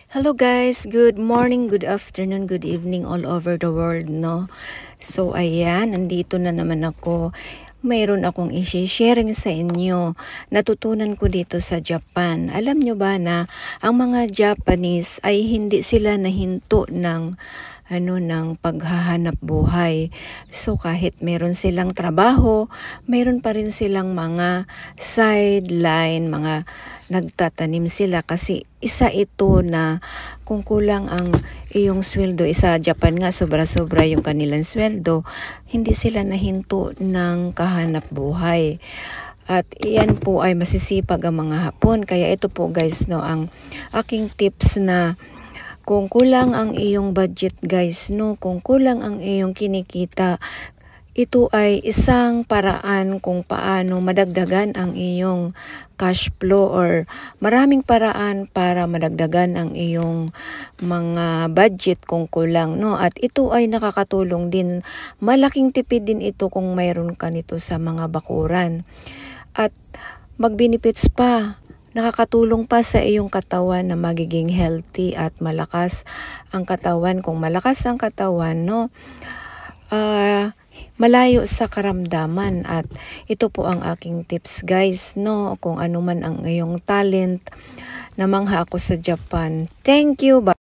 Hello guys, good morning, good afternoon, good evening all over the world, no? So ayan, nandito na naman ako. Mayroon akong i-sharing sa inyo. Natutunan ko dito sa Japan. Alam nyo ba na ang mga Japanese ay hindi sila nahinto ng ng paghahanap buhay. So kahit meron silang trabaho, meron pa rin silang mga sideline, mga nagtatanim sila kasi isa ito na kung kulang ang iyong sweldo, sa Japan nga sobra-sobra yung kanilang sweldo, hindi sila nahinto ng kahanap buhay. At iyan po ay masisipag ang mga Hapon. Kaya ito po guys, no, ang aking tips na kung kulang ang iyong budget guys, no, kung kulang ang iyong kinikita, ito ay isang paraan kung paano madagdagan ang iyong cash flow, or maraming paraan para madagdagan ang iyong mga budget kung kulang, no? At ito ay nakakatulong din, malaking tipid din ito kung mayroon ka nito sa mga bakuran. At mag-benefits pa. Nakakatulong pa sa iyong katawan na magiging healthy at malakas ang katawan. Kung malakas ang katawan, no, malayo sa karamdaman. At ito po ang aking tips guys, no, kung ano man ang iyong talent, namangha ako sa Japan. Thank you.